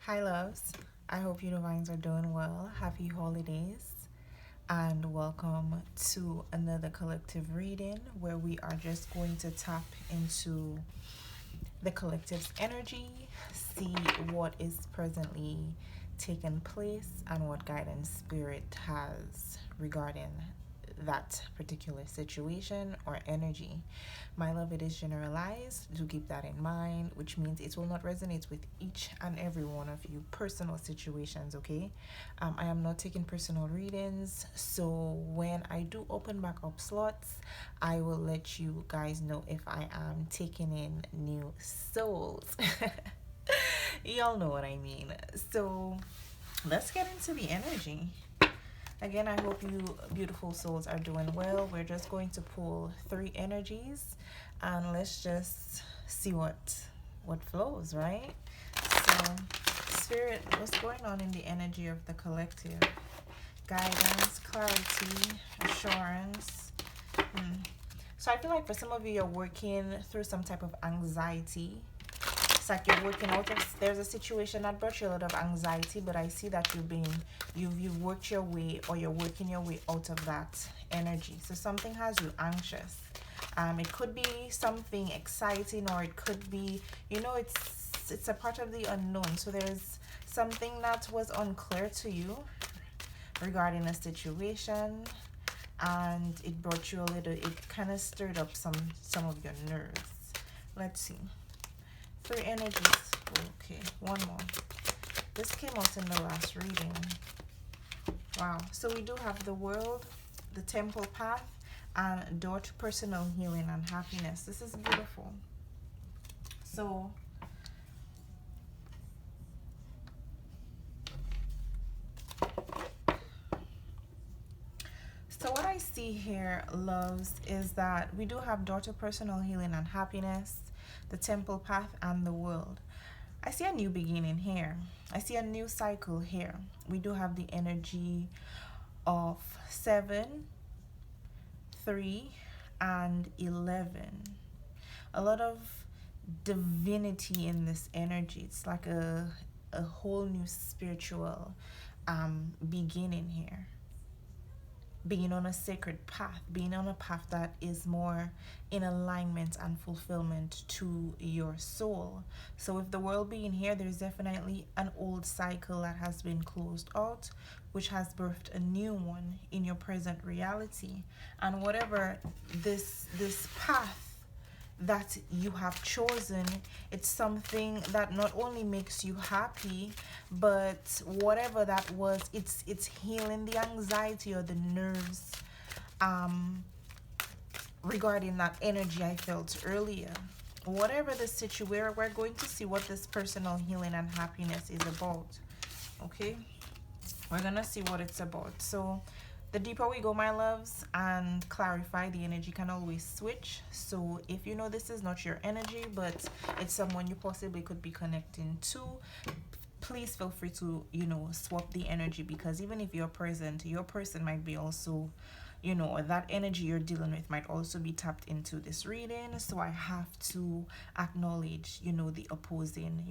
Hi, loves. I hope you divines are doing well. Happy holidays. And welcome to another collective reading where we are just going to tap into the collective's energy, see what is presently taking place, and what guidance spirit has regarding that particular situation or energy. My love, it is generalized. Do keep that in mind, which means it will not resonate with each and every one of you personal situations, okay? I am not taking personal readings, so when I do open back up slots, I will let you guys know if I am taking in new souls. Y'all know what I mean. So let's get into the energy. Again, I hope you beautiful souls are doing well. We're just going to pull three energies and let's just see what flows, right? So, spirit, what's going on in the energy of the collective? Guidance, clarity, assurance. So I feel like for some of you, you're working through some type of anxiety. It's like you're working out of, there's a situation that brought you a lot of anxiety, but I see that you've worked your way, or you're working your way out of that energy. So something has you anxious. It could be something exciting, or it could be, it's a part of the unknown. So there's something that was unclear to you regarding a situation, and it brought you a little, it kind of stirred up some of your nerves. Let's see. Three energies. Okay, one more. This came out in the last reading. Wow. So we do have the world, the temple path, and door to personal healing and happiness. This is beautiful. So what I see here, loves, is that we do have door to personal healing and happiness, the temple path, and the world. I see a new beginning here. I see a new cycle here. We do have the energy of 7, 3, and 11. A lot of divinity in this energy. It's like a whole new spiritual beginning here. Being on a sacred path, being on a path that is more in alignment and fulfillment to your soul. So with the world being here, there's definitely an old cycle that has been closed out, which has birthed a new one in your present reality. And whatever this path that you have chosen, it's something that not only makes you happy, but whatever that was, it's healing the anxiety or the nerves regarding that energy I felt earlier. Whatever the situation, we're going to see what this personal healing and happiness is about. Okay, we're gonna see what it's about. So the deeper we go, my loves, and clarify, the energy can always switch. So if you know this is not your energy, but it's someone you possibly could be connecting to, please feel free to, swap the energy, because even if you're present, your person might be also, or that energy you're dealing with might also be tapped into this reading. So I have to acknowledge, the opposing,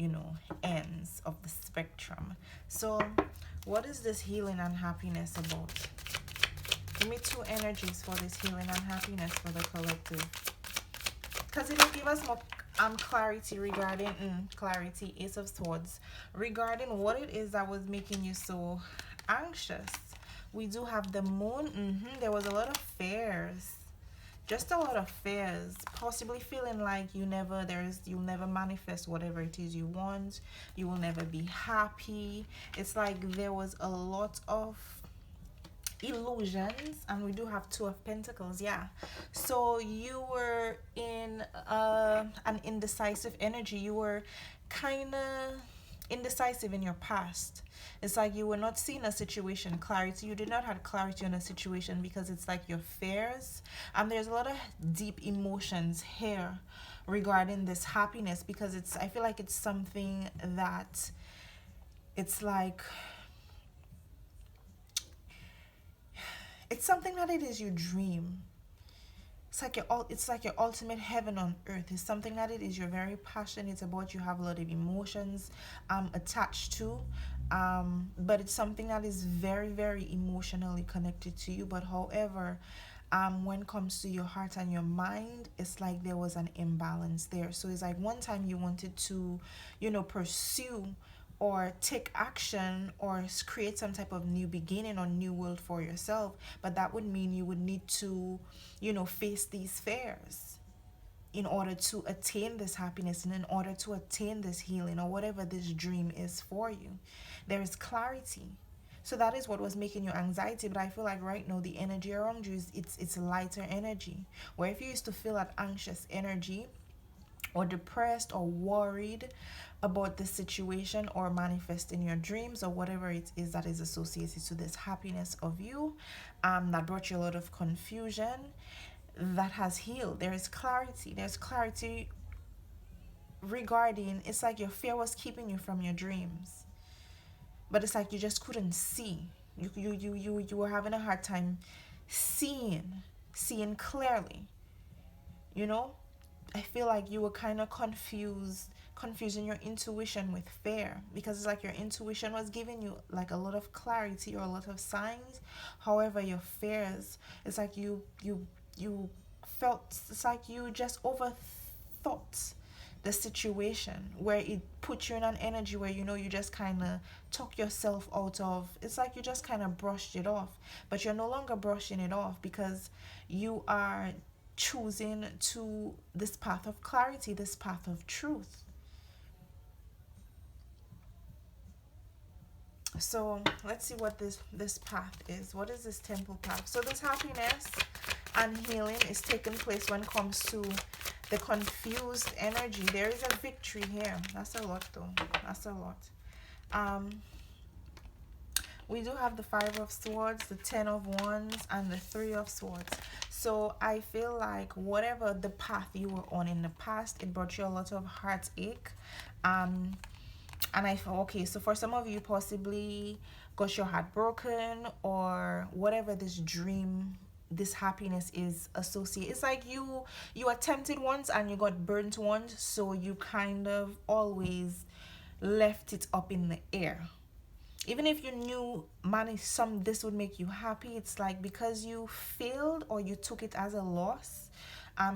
ends of the spectrum. So what is this healing and happiness about? Give me two energies for this healing and happiness for the collective. Because it'll give us more clarity regarding, clarity, Ace of Swords, regarding what it is that was making you so anxious. We do have the moon. There was a lot of fears. Just a lot of fears. Possibly feeling like you'll never manifest whatever it is you want. You will never be happy. It's like there was a lot of illusions, and we do have Two of Pentacles. Yeah, so you were in an indecisive energy. You were kind of indecisive in your past. It's like you were not seeing a situation clarity. You did not have clarity on a situation because it's like your fears, and there's a lot of deep emotions here regarding this happiness, because I feel like it's something that it's like it's something that it is you dream. it's like your ultimate heaven on earth. It's something that it is you're very passionate about. You have a lot of emotions attached to, but it's something that is very, very emotionally connected to you. But however, when it comes to your heart and your mind, it's like there was an imbalance there. So it's like one time you wanted to, pursue or take action or create some type of new beginning or new world for yourself, but that would mean you would need to, face these fears in order to attain this happiness and in order to attain this healing or whatever this dream is for you. There is clarity. So that is what was making you anxiety. But I feel like right now the energy around you is it's lighter energy. Where if you used to feel that anxious energy or depressed or worried about the situation or manifest in your dreams or whatever it is that is associated to this happiness of you, that brought you a lot of confusion, that has healed. There is clarity. There's clarity regarding, it's like your fear was keeping you from your dreams, but it's like you just couldn't see. You were having a hard time seeing clearly, you know. I feel like you were kind of confusing your intuition with fear, because it's like your intuition was giving you like a lot of clarity or a lot of signs. However, your fears, it's like you felt, it's like you just overthought the situation, where it put you in an energy where you just kind of talk yourself out of, it's like you just kind of brushed it off. But you're no longer brushing it off, because you are choosing to this path of clarity, this path of truth. So let's see what this path is. What is this temple path? So this happiness and healing is taking place when it comes to the confused energy. There is a victory here. That's a lot though. That's a lot. We do have the Five of Swords, the Ten of Wands, and the Three of Swords. So I feel like whatever the path you were on in the past, it brought you a lot of heartache. And I thought, okay, so for some of you, possibly got your heart broken, or whatever this dream, this happiness is associated. It's like you attempted once and you got burnt once, so you kind of always left it up in the air. Even if you knew this would make you happy, it's like because you failed or you took it as a loss,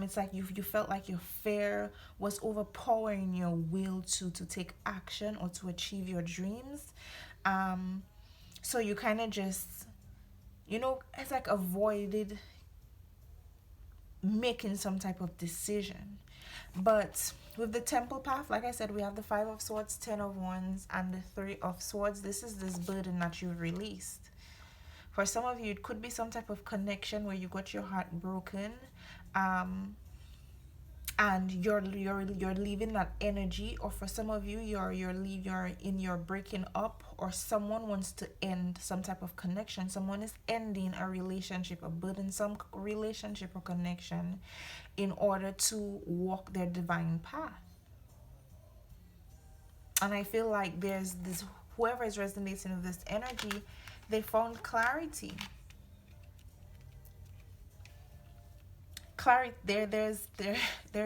it's like you felt like your fear was overpowering your will to take action or to achieve your dreams. So you kind of just, it's like avoided making some type of decision. But with the temple path, like I said, we have the Five of Swords, Ten of Wands, and the Three of Swords. This is this burden that you've released. For some of you, it could be some type of connection where you got your heart broken, and you're leaving that energy. Or for some of you, you're in your breaking up, or someone wants to end some type of connection. Someone is ending a relationship, a burdensome relationship or connection, in order to walk their divine path. And I feel like there's this, whoever is resonating with this energy, they found clarity. There's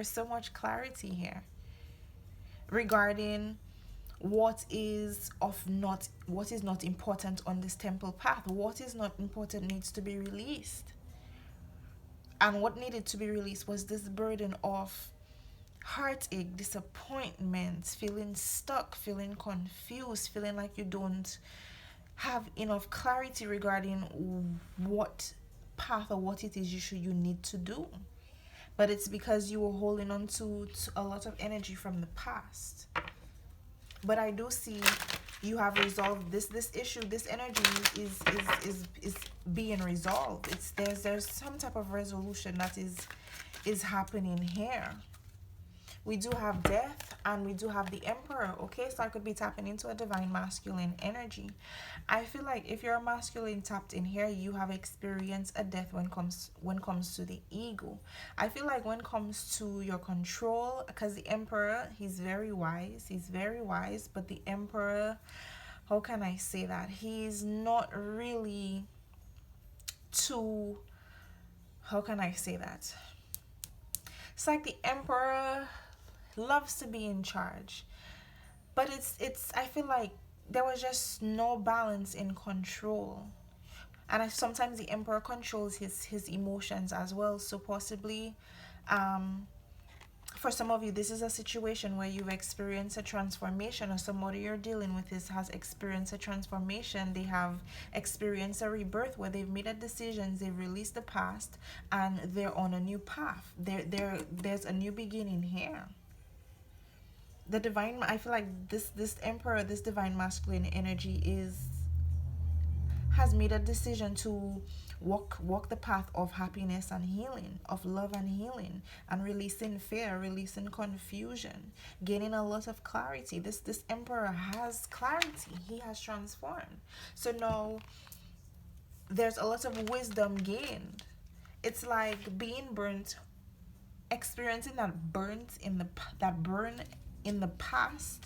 so much clarity here regarding what is not important on this temple path. What is not important needs to be released. And what needed to be released was this burden of heartache, disappointment, feeling stuck, feeling confused, feeling like you don't have enough clarity regarding what path or what it is you need to do. But it's because you were holding on to a lot of energy from the past. But I do see you have resolved this issue. This energy is being resolved. There's some type of resolution that is happening here. We do have death and we do have the Emperor. Okay, so I could be tapping into a divine masculine energy. I feel like if you're a masculine tapped in here, you have experienced a death when comes to the ego. I feel like when it comes to your control, because the Emperor, he's very wise, but the Emperor, how can I say that? He's not really too, how can I say that? It's like the emperor loves to be in charge, but it's I feel like there was just no balance in control. And sometimes the emperor controls his emotions as well, so possibly um for some of you, this is a situation where you've experienced a transformation, or somebody you're dealing with has experienced a transformation. They have experienced a rebirth where they've made a decision, they've released the past, and they're on a new path. There's a new beginning here. The divine, I feel like this emperor, this divine masculine energy has made a decision to walk the path of happiness and healing, of love and healing, and releasing fear, releasing confusion, gaining a lot of clarity. This emperor has clarity. He has transformed. So now there's a lot of wisdom gained. It's like being burnt, experiencing that burn in the past.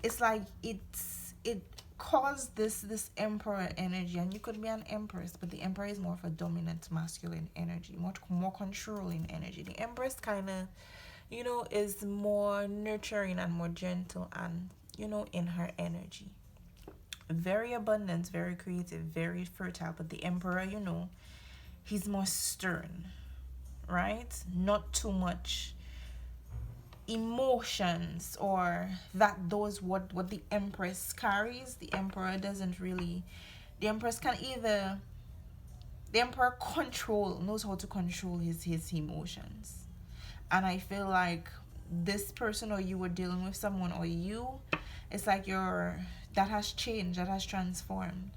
It's like it caused this emperor energy. And you could be an empress, but the emperor is more of a dominant masculine energy, much more controlling energy. The empress kind of, is more nurturing and more gentle, and in her energy, very abundant, very creative, very fertile. But the emperor, he's more stern, right? Not too much emotions, or that those what the empress carries. The emperor doesn't really, the empress can either, the emperor knows how to control his emotions. And I feel like this person, or you were dealing with someone, or it's like that has changed, that has transformed,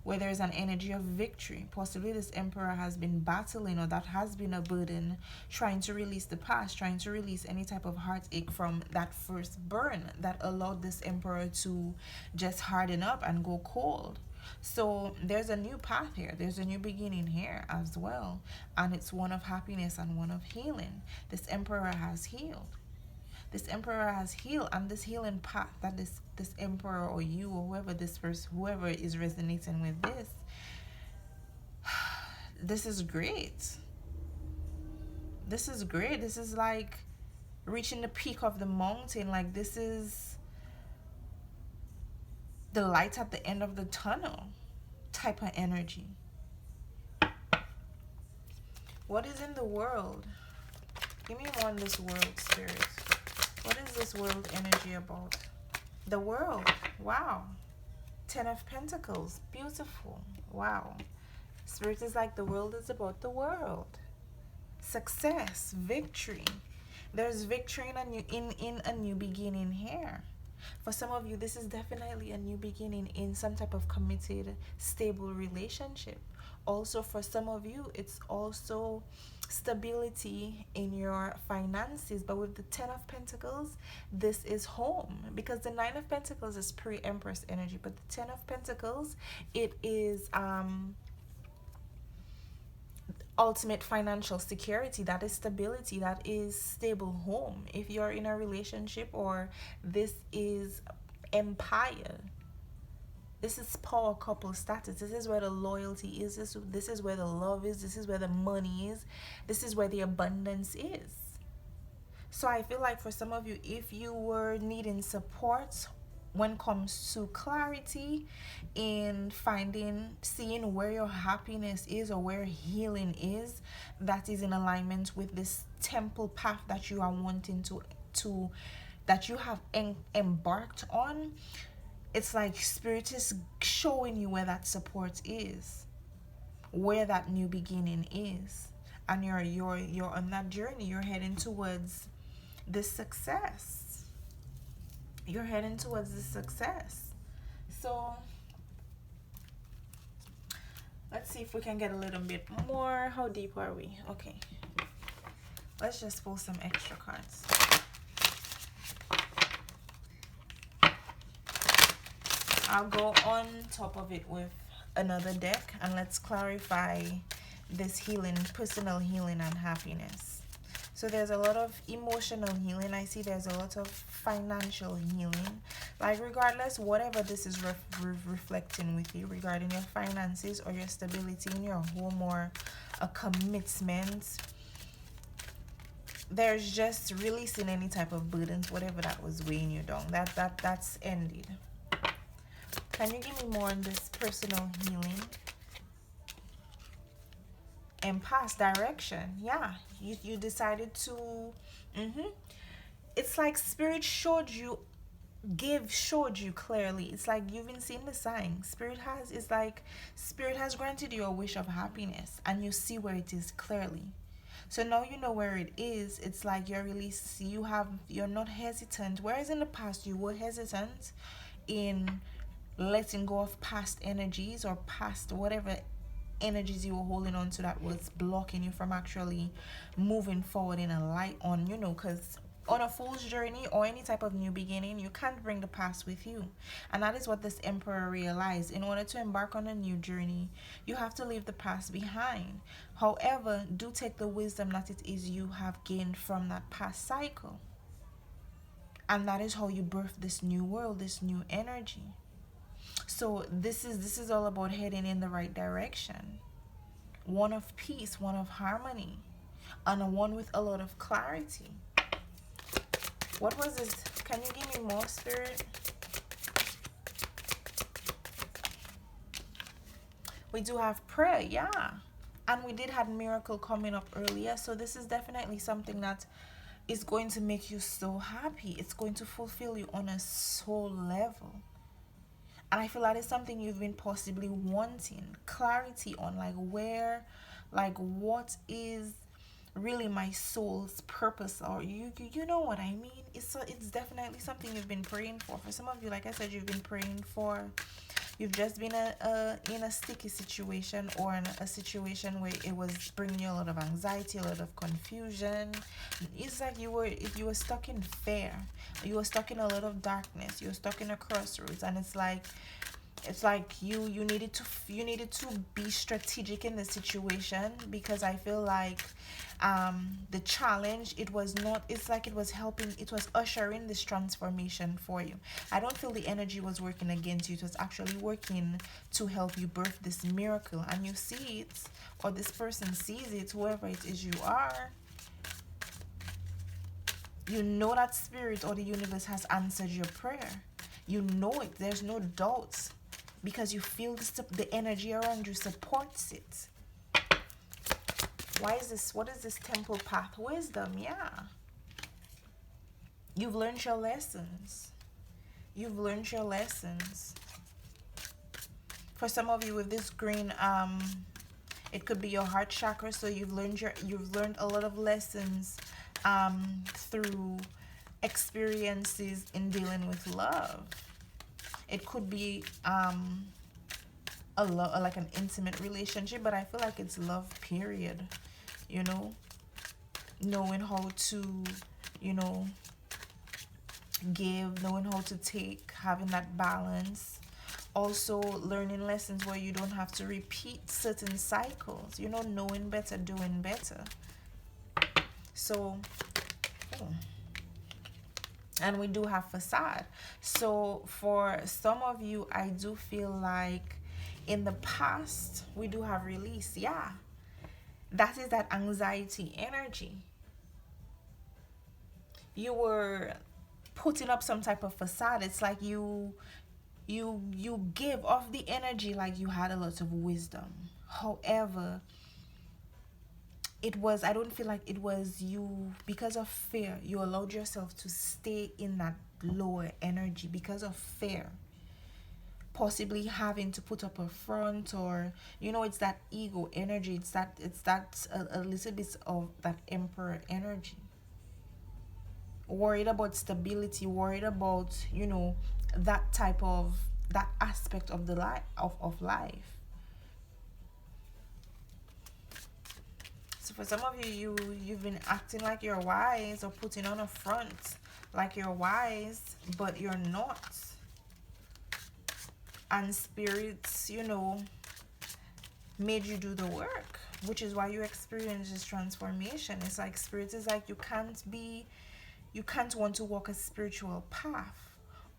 where there's an energy of victory. Possibly this emperor has been battling, or that has been a burden, trying to release the past, trying to release any type of heartache from that first burn that allowed this emperor to just harden up and go cold. So there's a new path here. There's a new beginning here as well. And it's one of happiness and one of healing. This emperor has healed. This emperor has healed, and this healing path that this emperor, or you, or whoever is resonating with this is great. This is great. This is like reaching the peak of the mountain. Like, this is the light at the end of the tunnel type of energy. What is in the world? Give me more on this world, spirit. What is this world energy about? The world. Wow. 10 of Pentacles. Beautiful. Wow. Spirit is like, the world is about the world. Success. Victory. There's victory in a new beginning here. For some of you, this is definitely a new beginning in some type of committed, stable relationship. Also, for some of you, it's also stability in your finances. But with the 10 of Pentacles, this is home, because the 9 of Pentacles is pre-Empress energy, but the 10 of Pentacles, it is ultimate financial security. That is stability. That is stable home. If you're in a relationship, or this is empire, this is power couple status. This is where the loyalty is. This is where the love is. This is where the money is. This is where the abundance is. So I feel like for some of you, if you were needing support when it comes to clarity in seeing where your happiness is, or where healing is, that is in alignment with this temple path that you are wanting to that you have embarked on, it's like Spirit is showing you where that support is, where that new beginning is, and you're on that journey. You're heading towards this success. You're heading towards this success. So let's see if we can get a little bit more. How deep are we? Okay, let's just pull some extra cards. I'll go on top of it with another deck, and let's clarify this healing, personal healing and happiness. So there's a lot of emotional healing. I see there's a lot of financial healing. Like, regardless, whatever this is reflecting with you regarding your finances, or your stability in your home, or a commitment, there's just releasing any type of burdens, whatever that was weighing you down. That's ended. Can you give me more on this personal healing and past direction? Yeah, you decided to. It's like spirit showed you clearly. It's like you've been seeing the signs. Spirit has granted you a wish of happiness, and you see where it is clearly. So now you know where it is. It's like you're not hesitant. Whereas in the past you were hesitant in letting go of past energies or past whatever energies you were holding on to that was blocking you from actually moving forward in a light on, because on a fool's journey or any type of new beginning, you can't bring the past with you. And that is what this emperor realized. In order to embark on a new journey, you have to leave the past behind. However, do take the wisdom that it is you have gained from that past cycle. And that is how you birth this new world, this new energy. So this is all about heading in the right direction. One of peace, one of harmony, and a one with a lot of clarity. What was this? Can you give me more, Spirit? We do have prayer, yeah. And we did have miracle coming up earlier. So this is definitely something that is going to make you so happy. It's going to fulfill you on a soul level. And I feel that is something you've been possibly wanting clarity on, what is really my soul's purpose, or you know what I mean. It's definitely something you've been praying for. For some of you, like I said, you've been praying for. You've just been in a sticky situation, or in a situation where it was bringing you a lot of anxiety, a lot of confusion. It's like you were stuck in fear. You were stuck in a lot of darkness. You were stuck in a crossroads, and it's like you needed to be strategic in the situation, because I feel like the challenge, it was ushering this transformation for you. I don't feel the energy was working against you. It was actually working to help you birth this miracle, and you see it, or this person sees it, whoever it is you are. You know that spirit or the universe has answered your prayer. You know it. There's no doubts, because you feel the energy around you supports it. What is this temple path? Wisdom, yeah. You've learned your lessons. For some of you with this green, it could be your heart chakra. So you've learned a lot of lessons through experiences in dealing with love. It could be like an intimate relationship, but I feel like it's love, period. Knowing how to give, knowing how to take, having that balance. Also learning lessons where you don't have to repeat certain cycles, knowing better, doing better. So and we do have facade. So for some of you, I do feel like in the past we do have release. Yeah, that is that anxiety energy. You were putting up some type of facade. It's like you give off the energy like you had a lot of wisdom. However, I don't feel like it was you. Because of fear, you allowed yourself to stay in that lower energy because of fear. Possibly having to put up a front, or it's that ego energy. It's that a little bit of that emperor energy. Worried about stability, worried about that aspect of the life of life. So for some of you've been acting like you're wise, or putting on a front like you're wise, but you're not. And spirits, made you do the work, which is why you experience this transformation. It's like spirits is like you can't want to walk a spiritual path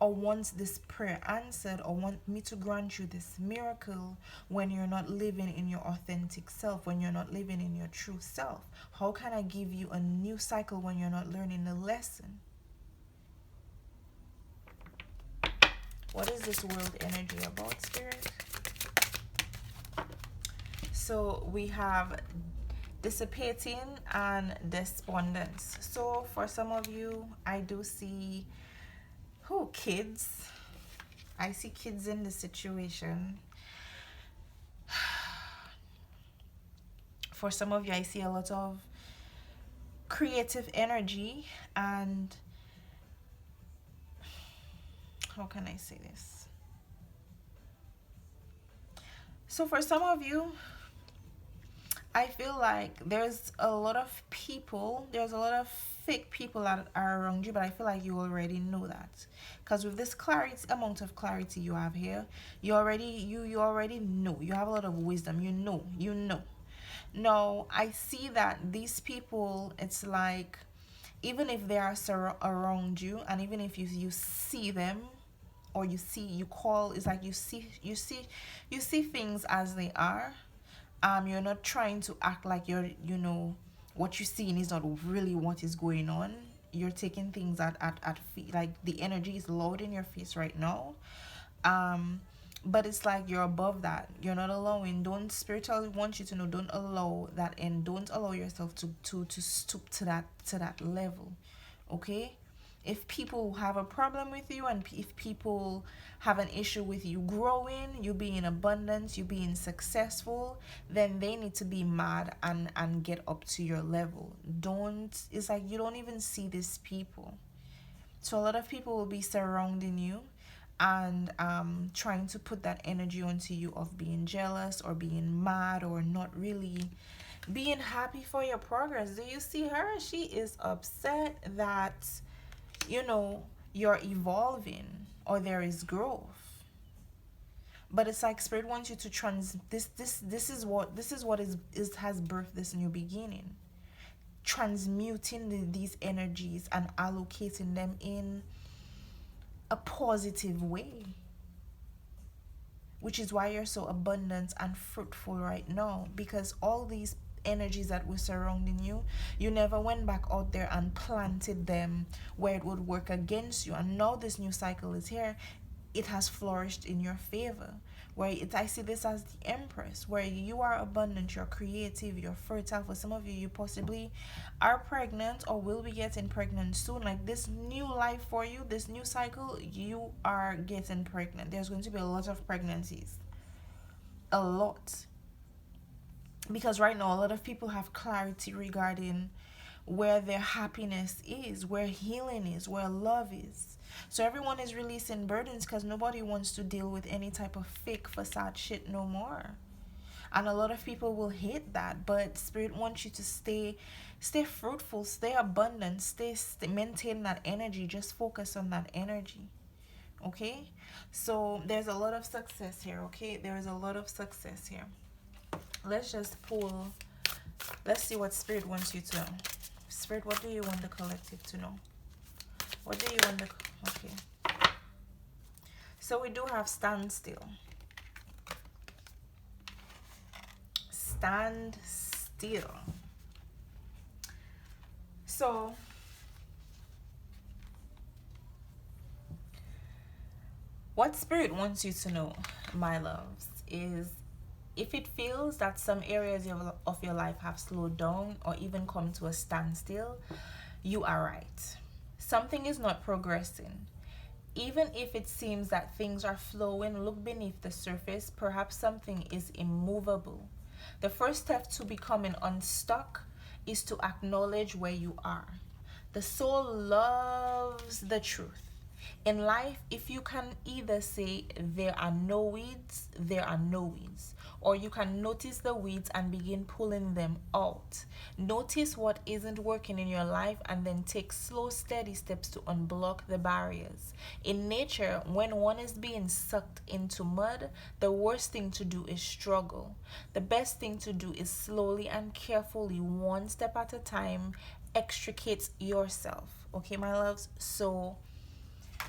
or wants this prayer answered or want me to grant you this miracle when you're not living in your authentic self, when you're not living in your true self? How can I give you a new cycle when you're not learning the lesson? What is this world energy about, Spirit? So we have dissipating and despondence. So for some of you, I do see kids. I see kids in the situation. For some of you, I see a lot of creative energy, and how can I say this? So for some of you, I feel like there's a lot of fake people that are around you, but I feel like you already know that. Because with this amount of clarity you have here, you already know. You have a lot of wisdom. You know. No, I see that these people, it's like, even if they are around you, and even if you see them, or it's like you see things as they are. You're not trying to act like what you're seeing is not really what is going on. You're taking things at like the energy is loud in your face right now. But it's like you're above that. You're not allowing. Don't spiritually want you to know. Don't allow that, and don't allow yourself to stoop to that level. Okay. If people have a problem with you, and if people have an issue with you growing, you being abundant, you being successful, then they need to be mad and get up to your level. It's like you don't even see these people. So a lot of people will be surrounding you and trying to put that energy onto you of being jealous or being mad or not really being happy for your progress. Do you see her? She is upset that you're evolving or there is growth. But it's like Spirit wants you to this is what has birthed this new beginning. Transmuting these energies and allocating them in a positive way, which is why you're so abundant and fruitful right now, because all these energies that were surrounding you never went back out there and planted them where it would work against you. And now this new cycle is here. It has flourished in your favor, where I see this as the Empress, where you are abundant, you're creative, you're fertile. For some of you, you possibly are pregnant or will be getting pregnant soon. Like this new life for you, this new cycle, you are getting pregnant. There's going to be a lot of pregnancies. A lot. Because right now, a lot of people have clarity regarding where their happiness is, where healing is, where love is. So everyone is releasing burdens because nobody wants to deal with any type of fake facade shit no more. And a lot of people will hate that, but Spirit wants you to stay fruitful, stay abundant, maintain that energy. Just focus on that energy. Okay? So there's a lot of success here, okay? There is a lot of success here. Let's just pull. Let's see what Spirit wants you to know. Spirit, what do you want the collective to know? What do you want the... Okay. So we do have stand still. Stand still. So what Spirit wants you to know, my loves, is if it feels that some areas of your life have slowed down or even come to a standstill, you are right. Something is not progressing. Even if it seems that things are flowing, look beneath the surface. Perhaps something is immovable. The first step to becoming unstuck is to acknowledge where you are. The soul loves the truth. In life, if you can either say there are no weeds, there are no weeds, or you can notice the weeds and begin pulling them out. Notice what isn't working in your life and then take slow, steady steps to unblock the barriers. In nature, when one is being sucked into mud, the worst thing to do is struggle. The best thing to do is slowly and carefully, one step at a time, extricate yourself. Okay, my loves? So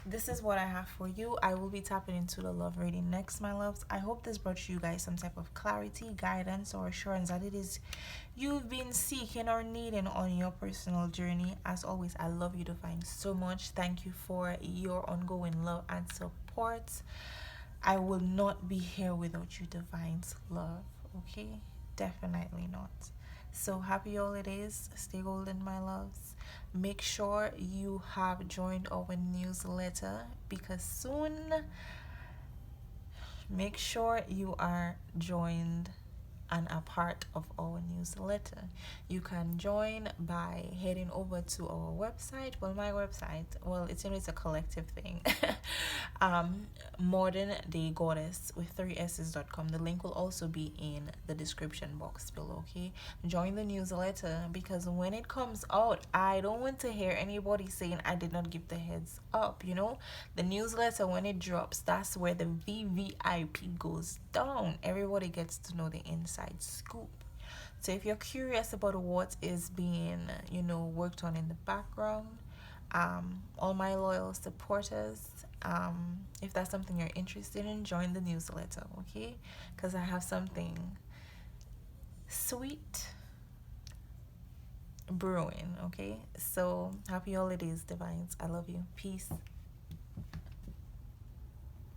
this is what I have for you. I will be tapping into the love reading next, my loves. I hope this brought you guys some type of clarity, guidance, or assurance that it is you've been seeking or needing on your personal journey. As always, I love you, Divine, so much. Thank you for your ongoing love and support. I will not be here without you, Divine's love. Okay? Definitely not. So happy holidays. Stay golden, my loves. Make sure you have joined our newsletter because soon, make sure you are joined and a part of our newsletter. You can join by heading over to our website. Well, my website, well, it's a collective thing. Mdgoddess with 3s's.com. The link will also be in the description box below. Okay, join the newsletter because when it comes out, I don't want to hear anybody saying I did not give the heads up. The newsletter, when it drops, that's where the VVIP goes down. Everybody gets to know the inside scoop. So if you're curious about what is being worked on in the background, all my loyal supporters, if that's something you're interested in, join the newsletter. Okay, because I have something sweet brewing. Okay, so happy holidays, Divines. I love you. Peace.